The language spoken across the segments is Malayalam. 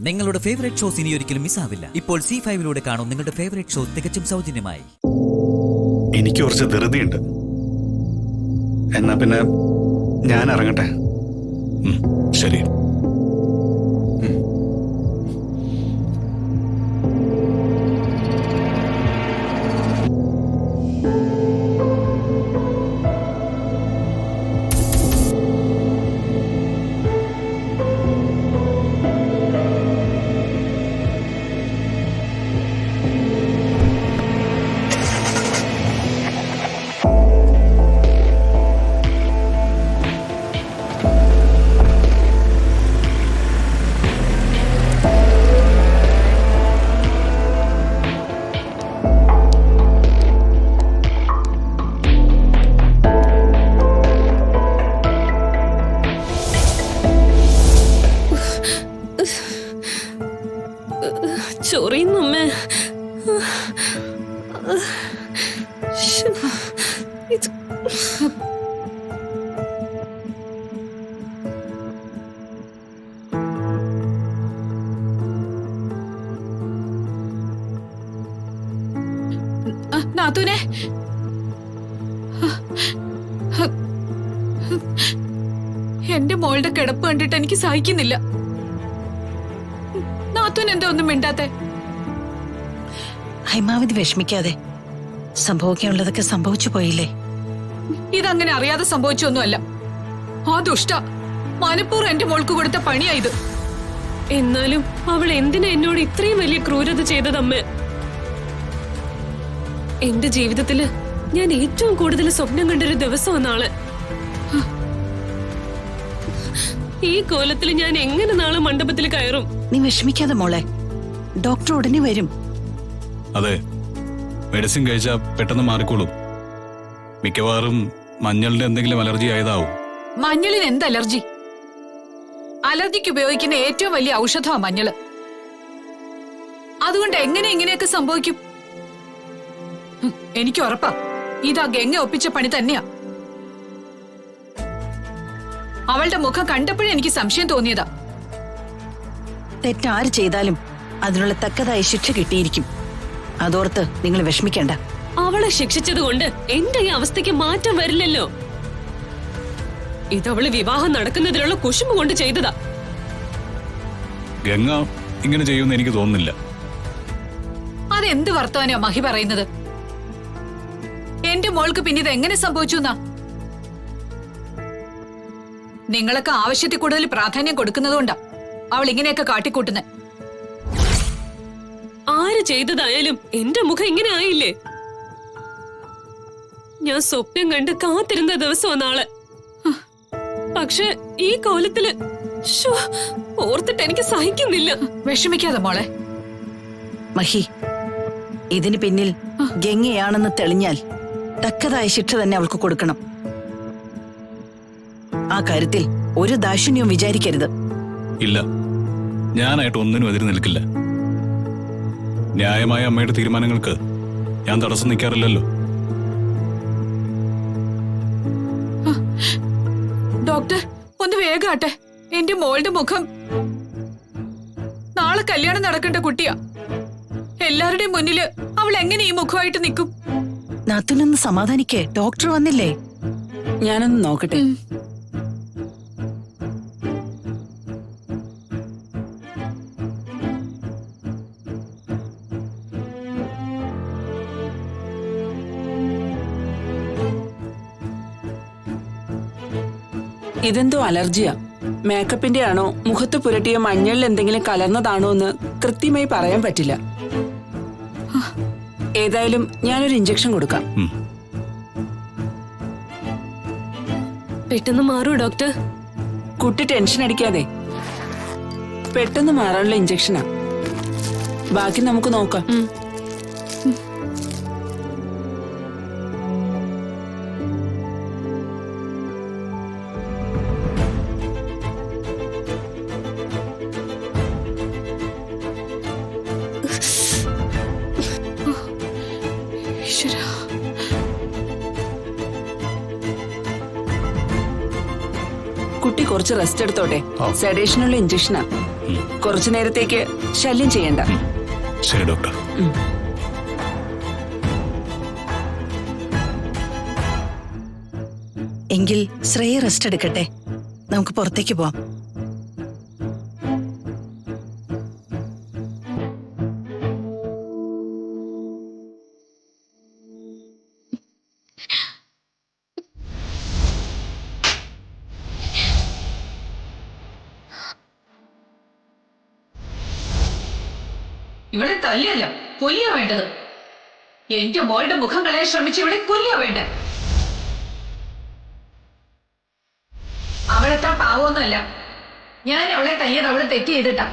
നിങ്ങളുടെ ഫേവറേറ്റ് ഷോസ് ഇനി ഒരിക്കലും മിസ്സാവില്ല. ഇപ്പോൾ C5 കാണും നിങ്ങളുടെ ഫേവറേറ്റ് ഷോ തികച്ചും സൗജന്യമായി. എനിക്ക് കുറച്ച് ധൃതിയുണ്ട്. എന്നാ പിന്നെ ഞാൻ ഇറങ്ങട്ടെ. ശരി. ചൊറിയുന്നമ്മേ. നാത്തൂനെ, എന്റെ മോളുടെ കിടപ്പ് കണ്ടിട്ട് എനിക്ക് സഹിക്കുന്നില്ല. നാത്തൂൻ എന്താ ഒന്നും മിണ്ടാത്തെ? ഹൈമാവതി വിഷമിക്കാതെ, സംഭവിക്കാനുള്ളതൊക്കെ സംഭവിച്ചു പോയില്ലേ. ഇതങ്ങനെ അറിയാതെ സംഭവിച്ചൊന്നുമല്ല. ആ ദുഷ്ട മനഃപൂർവ്വം എന്റെ മോൾക്ക് കൊടുത്ത പണിയായത്. എന്നാലും അവൾ എന്തിനാ എന്നോട് ഇത്രയും വലിയ ക്രൂരത ചെയ്തതമ്മേ? എന്റെ ജീവിതത്തില് ഞാൻ ഏറ്റവും കൂടുതൽ സ്വപ്നം കണ്ടൊരു ദിവസമാണ് നാളെ. ഈ കോലത്തിൽ ഞാൻ എങ്ങനെ നാളെ മണ്ഡപത്തിൽ കയറും? നീ വിഷമിക്കാതെ മോളെ, ഡോക്ടർ ഉടനെ വരും. അതെ, മെഡിസിൻ കഴിച്ചാൽ പെട്ടെന്ന് മാറിക്കോളും. മിക്കവാറും മഞ്ഞളിന്റെ എന്തെങ്കിലും അലർജി ആയതാവും. മഞ്ഞളിന് എന്ത് അലർജി? അലർജിക്ക് ഉപയോഗിക്കുന്ന ഏറ്റവും വലിയ ഔഷധമാണ് മഞ്ഞള്. അതുകൊണ്ട് എങ്ങനെ ഇങ്ങനെയൊക്കെ സംഭവിക്കും? എനിക്ക് ഉറപ്പാ ഇതാ ഗംഗ ഒപ്പിച്ച പണി തന്നെയാ. അവളുടെ മുഖം കണ്ടപ്പോഴേ എനിക്ക് സംശയം തോന്നിയതാ. തെറ്റാര് ചെയ്താലും അതിനുള്ള തക്കതായ ശിക്ഷ കിട്ടിയിരിക്കും. അതോർത്ത് നിങ്ങൾ വിഷമിക്കണ്ട. അവളെ ശിക്ഷിച്ചത് കൊണ്ട് എന്റെ ഈ അവസ്ഥയ്ക്ക് മാറ്റം വരില്ലല്ലോ. ഇതവള് വിവാഹം നടക്കുന്നതിനുള്ള കുശുമ്പ് കൊണ്ട് ചെയ്തതാ. ഗംഗ ഇങ്ങനെ ചെയ്യുമെന്ന് എനിക്ക് തോന്നുന്നില്ല. അതെന്ത് വർത്തമാനാ മഹി പറയുന്നത്? എന്റെ മോൾക്ക് പിന്നെ ഇത് എങ്ങനെ സംഭവിച്ചു എന്നാ? നിങ്ങളൊക്കെ ആവശ്യത്തിൽ കൂടുതൽ പ്രാധാന്യം കൊടുക്കുന്നതുകൊണ്ടാ അവൾ ഇങ്ങനെയൊക്കെ കാട്ടിക്കൂട്ടുന്നത്. ആര് ചെയ്തതായാലും എന്റെ മുഖം ഇങ്ങനെ ആയില്ലേ? ഞാൻ സ്വപ്നം കണ്ട് കാത്തിരുന്ന ദിവസമാണ് നാളെ. പക്ഷെ ഈ കോലത്തില് ഓർത്തിട്ട് എനിക്ക് സഹിക്കുന്നില്ല. വിഷമിക്കാതെ മോളെ. മഹി, ഇതിന് പിന്നിൽ ഗംഗയാണെന്ന് തെളിഞ്ഞാൽ തക്കതായ ശിക്ഷ തന്നെ അവൾക്ക് കൊടുക്കണം. ആ കാര്യത്തിൽ ഒരു ദാക്ഷിണ്യവും വിചാരിക്കരുത്. ഇല്ല, ഞാനായിട്ട് ഒന്നിനും എതിര് നിൽക്കില്ല. ന്യായമായ അമ്മയുടെ തീരുമാനങ്ങൾക്ക് ഞാൻ തടസ്സം നിൽക്കാറില്ലല്ലോ. ഡോക്ടർ ഒന്ന് വേഗാട്ടെ. എന്റെ മോളുടെ മുഖം. നാളെ കല്യാണം നടക്കേണ്ട കുട്ടിയാ. എല്ലാവരുടെയും മുന്നില് അവൾ എങ്ങനെ ഈ മുഖമായിട്ട് നിൽക്കും? നാത്തുനൊന്ന് സമാധാനിക്കേ, ഡോക്ടർ വന്നില്ലേ? ഞാനൊന്ന് നോക്കട്ടെ. ഇതെന്തോ അലർജിയാ. മേക്കപ്പിന്റെ ആണോ മുഖത്ത് പുരട്ടിയ മഞ്ഞളിൽ എന്തെങ്കിലും കലർന്നതാണോ എന്ന് കൃത്യമായി പറയാൻ പറ്റില്ല. ഏതായാലും ഞാനൊരു ഇഞ്ചക്ഷൻ കൊടുക്കാം. പെട്ടെന്ന് മാറൂ ഡോക്ടർ. കുട്ടി ടെൻഷൻ അടിക്കാതെ, പെട്ടെന്ന് മാറാനുള്ള ഇഞ്ചക്ഷനാ. ബാക്കി നമുക്ക് നോക്കാം. കുട്ടി കുറച്ച് റെസ്റ്റ് എടുത്തോട്ടെ. സെഡേഷനുള്ള ഇഞ്ചക്ഷനാ. കുറച്ചു നേരത്തേക്ക് ശല്യം ചെയ്യണ്ട. ശരി ഡോക്ടർ. എങ്കിൽ ശ്രേയ റെസ്റ്റ് എടുക്കട്ടെ, നമുക്ക് പുറത്തേക്ക് പോവാം. ഇവിടെ തല്ലിയല്ല കൊല്ലിയ വേണ്ടത്. എന്റെ മോളുടെ മുഖം കളയാൻ ശ്രമിച്ച് ഇവിടെ കൊല്ലിയ വേണ്ട. അവളെത്താൻ പാവമൊന്നുമല്ല. ഞാൻ അവളെ തയ്യത് അവളെ തെറ്റ് ചെയ്തിട്ടാ.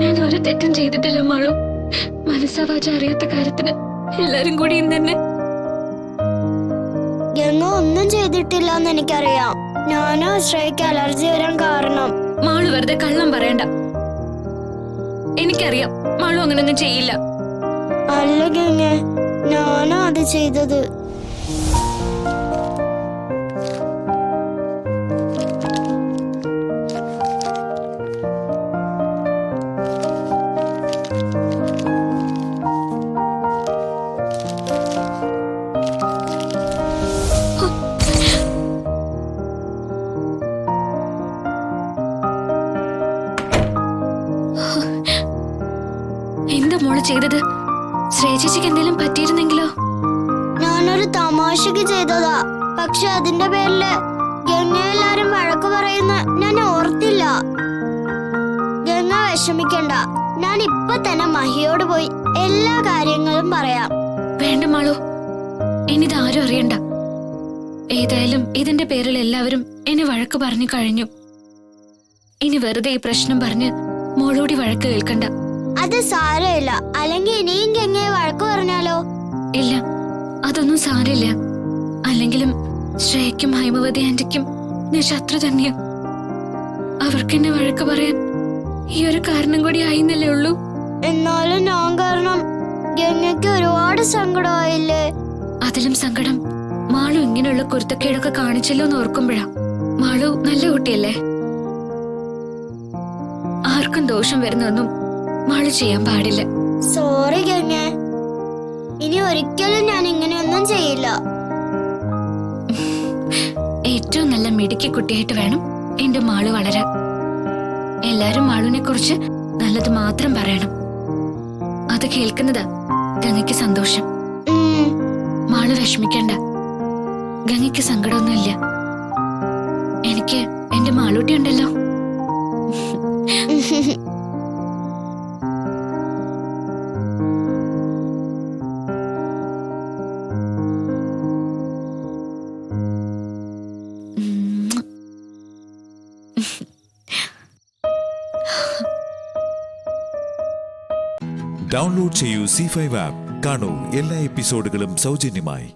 ഞാൻ ഒരു തെറ്റും ചെയ്തിട്ടില്ല മാളു. മനസ്സാവാച അറിയാത്ത കാര്യത്തിന് എല്ലാരും കൂടി ഇന്ന് തന്നെ. ഗംഗ ഒന്നും ചെയ്തിട്ടില്ല എന്ന് എനിക്കറിയാം. ഞാനോ ശ്രേയക്ക് അലർജി വരാൻ കാരണം. മാളു വെറുതെ കള്ളം പറയണ്ട. എനിക്കറിയാം മാളു അങ്ങനൊന്നും ചെയ്യില്ല. അല്ല ഗംഗ, ഞാനോ അത് ചെയ്തത്. എന്താ മോള് ചെയ്തത്? ശ്രേയചേച്ചിക്ക് എന്തെങ്കിലും പറ്റിയിരുന്നെങ്കിലോ? ഞാനൊരു തമാശക്ക് ചെയ്തതാ. പക്ഷെ അതിന്റെ പേരില് ഗംഗ എല്ലാരും വഴക്ക് പറയുന്ന ഞാൻ ഓർത്തില്ല. ഗംഗ വിഷമിക്കണ്ട, ഞാൻ ഇപ്പൊ തന്നെ മഹിയോട് പോയി എല്ലാ കാര്യങ്ങളും പറയാം. വേണ്ട മാളു, ഇനിത് ആരും അറിയണ്ട. ഏതായാലും ഇതിന്റെ പേരിൽ എല്ലാവരും എന്നെ വഴക്ക് പറഞ്ഞു കഴിഞ്ഞു. ഇനി വെറുതെ ഈ പ്രശ്നം പറഞ്ഞ് മോളോടി വഴക്ക് കേൾക്കണ്ട. അത് സാരമില്ല. അല്ലെങ്കിൽ ഇനിയും ഗംഗയെ വഴക്ക് പറഞ്ഞാലോ? ഇല്ല, അതൊന്നും സാരില്ല. അല്ലെങ്കിലും ശ്രേയയ്ക്കും ഹൈമവതി ആന്റിക്കും ഞാൻ ശത്രു തന്നെയാ. അവർക്കെന്നെ വഴക്ക് പറയാൻ ഈ ഒരു കാരണം കൂടി ആയിന്നല്ലേ ഉള്ളൂ. എന്നാലും ഞാൻ കാരണം ഗംഗയ്ക്ക് ഒരുപാട് സങ്കടമായില്ലേ? അതിലും സങ്കടം മാളു ഇങ്ങനെയുള്ള കുരുത്തക്കേടൊക്കെ കാണിച്ചല്ലോ എന്ന് ഓർക്കുമ്പോഴാ. മാളു നല്ല കുട്ടിയല്ലേ? ആർക്കും ദോഷം വരുന്നൊന്നും മാളു ചെയ്യാൻ പാടില്ല. സോറി ഗംഗ, ഇനി ഒരിക്കലും ഞാൻ ഇങ്ങനെയൊന്നും ചെയ്യില്ല. ഏറ്റവും നല്ല മിടുക്കി കുട്ടിയായിട്ട് വേണം എന്റെ മാളു വളരാൻ. എല്ലാരും മാളുവിനെ കുറിച്ച് നല്ലത് മാത്രം പറയണം. അത് കേൾക്കുന്നതാ ഗംഗയ്ക്ക് സന്തോഷം. മാളു വിഷമിക്കണ്ട, ഗംഗയ്ക്ക് സങ്കടമൊന്നുമില്ല. എനിക്ക് എന്റെ മാളൂട്ടി ഉണ്ടല്ലോ. ഡൗൺലോഡ് ചെയ്യൂ C5 ആപ്പ്. കാണൂ എല്ലാ എപ്പിസോഡുകളും സൗജന്യമായി.